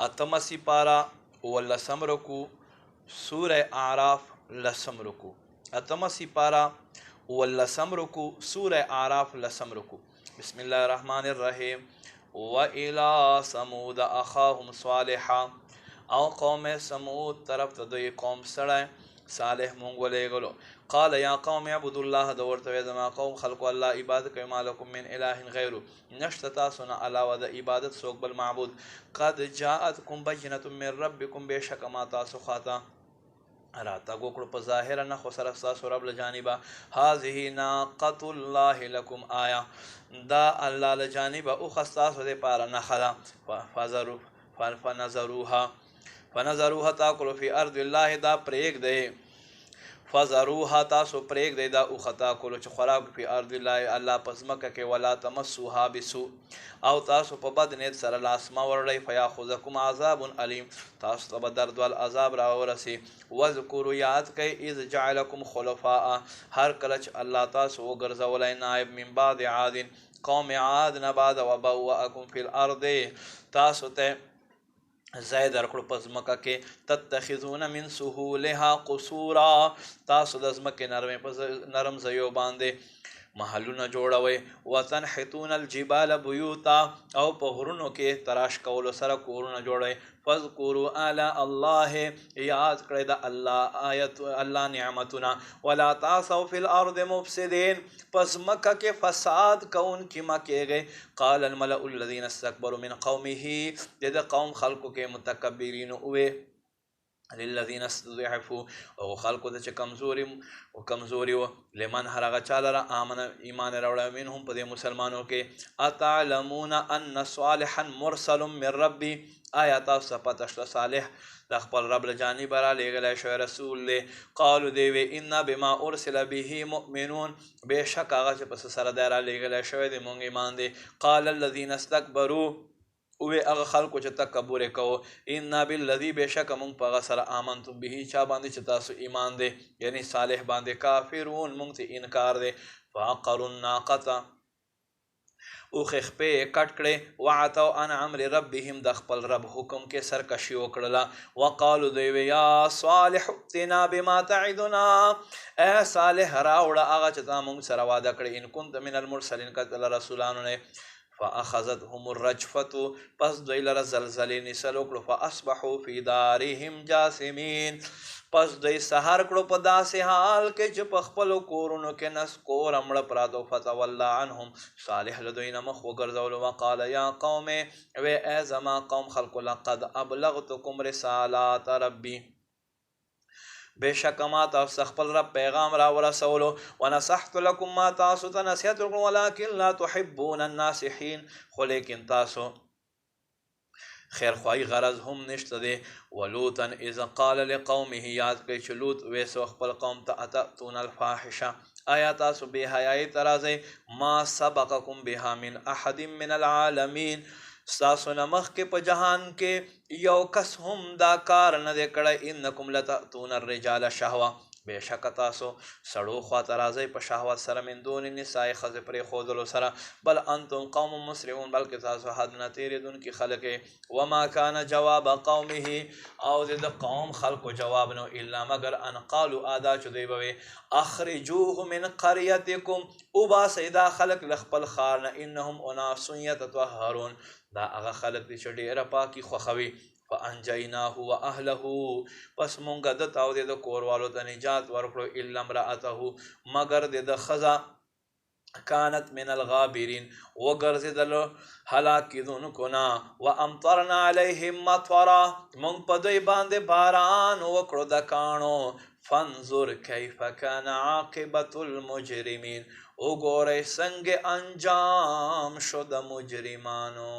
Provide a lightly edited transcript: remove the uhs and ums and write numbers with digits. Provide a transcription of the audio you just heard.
اتم سپارہ ولسم رکو سورہ اعراف لسم رکو. اتم سپارہ ولسم رکو سورہ اعراف لسم رکو. بسم اللہ الرحمن الرحیم. وَإِلَىٰ ثَمُودَ أَخَاهُمْ صَالِحًا او قوم سمود طرف ته دوی قوم سړی صالح مونږ ولېږلو. قال یا قوم اعبدوا الله د ورته زما قوم خلقو الله عبادت کوي ما لکم من اله غیره نشته تاسو نه علاوه د عبادت څوک بل معبود. قد جاءتکم بینة من ربکم بېشکه ما تاسو خواته راتګ وکړو په ظاهره نه خو سره ستاسو رب له جانبه. هذه ناقة الله لکم آیه دا الله له جانبه اوښه ستاسو دپاره نښه ده. فنظروها تاکلو فی ارض الله دا پرېږدئ فذروها تاسو پرېږدئ دا اوښه تاکلو چې خوراک فی ارض الله الله په ځمکه کې ولا تمسوها بسوء او تاسو په بد نیت سره لاس مه وړئ فیاخذکم عذاب علیم تاسو ته به دردول عذاب راورسي. واذکروا یاد کوئ اذ جعلکم خلفاء هر کله چې الله تاسو وګرځولی نایب من بعد عاد قوم عاد نه بعد وبوأکم فی الارض تاسو ته ځای درکړو په ځمکه کې تتخذون من سهولها قصورا تاسو د ځمکې نرم ځایو باندې محلونه جوړوئ. وتنحتون الجبال بیوتا او په غرونو کې تراش کولو سره کورونه جوړوئ. فاذکروا آلاء الله یاد کړئ د الله نعمتونه. ولا تعثوا فی الارض مفسدین پس مکه کې فساد کوونکي مه کیږئ. قال الملأ الذین استکبروا من قومه د قوم خلقو کې متکبرین اوې للذین استضعفوا او خلقو ته چې کمزوري و لمن هر هغه چا لره آمن ایمان راوړی منهم په دې مسلمانو کې اتعلمون ان صالحا مرسل من ربي آیا تاسو پته شته صالح د خپل رب له جانبه رالیږلی شوی رسول دی. قالو دی وی انا بما ارسل به مؤمنون بېشک هغه چې په څه سره دی رالیږلی شوی دی مونږ ایمان دی. قال الذین استکبروا اوی هغه خلکو چې تکبر یې کوو انا بالذي بېشکه مونږ په هغه سره آمنتم به چا باندې چې تاسو ایمان دی یعنی صالح باندې کافرون مونږ ته انکار دی. فعقروا الناقة اوښې خپې یې کټ کړې وعتوا عن امر ربهم د خپل رب حکم کې سرکشي وکړله. وقالو دوی وی یا صالح ائتنا بما تعدنا ای صالح راوړه هغه چې تا مونږ سره واده کړې ان كنت من المرسلین که ته له رسولانو نه. فاخذتهم الرجفة پس دوی لره زلزلې نیسل وکړو. فاصبحوا فی دارهم جاثمین پس دوی سهار کړو په داسې حال کې چې په خپلو کورونو کې نسکور مړه پراته. فتولی عنهم صالح له دوی نه مخ وګرځولو. وقال یا قوم وی ای زما قوم خلقو لقد ابلغتکم رسالات ربی بېشکه ما تاسو خپل رب پیغام را ورسولو. ونصحت لکم ما تاسو ته نصیحت وکړو ولکن لا تحبون الناصحین خو لیکن تاسو خیرخواهی غرض هم نشته دی. ولوطا اذ قال لقومه یاد کړئ چې لوط ویسو خپل قوم ته اتأتون الفاحشه آیا تاسو بې حیایي ته راځئ ما سبقکم بها من احد من العالمین ستاسو نه مخکې په جهان کې یو کس هم دا کار نه دی کړی. انکم لتأتون الرجال شهوه بېشکه تاسو سړو خواته راځئ په شهوت سره من دون النساء ښځې پرېښودلو سره. بل انتم قوم مسرفون بلکې تاسو حد نه تېرېدونکي خلک یې. وما کان جواب قومه او د قوم خلکو جواب نو الا مگر ان قالوا ادا چې دوی به وی اخرجوه من قریتکم وباسئ دا خلک له خپل ښار نه انهم اناس یتطهرون دا هغه خلک دي چې ډېره پاکي خوښوي. فانجیناه واهله پس مونږ دته او د کوروالو ته نجات ورکړو الا امرأته مگر د ښځه کانت من الغابرین وګرځېدلو هلاکېدونکو نه. وامطرنا علیهم مطرا مونږ په دوی باندې باران وکړو د کاڼو. فانظر کیف کان عاقبة المجرمین وګورئ څنګه انجام شو د مجرمانو.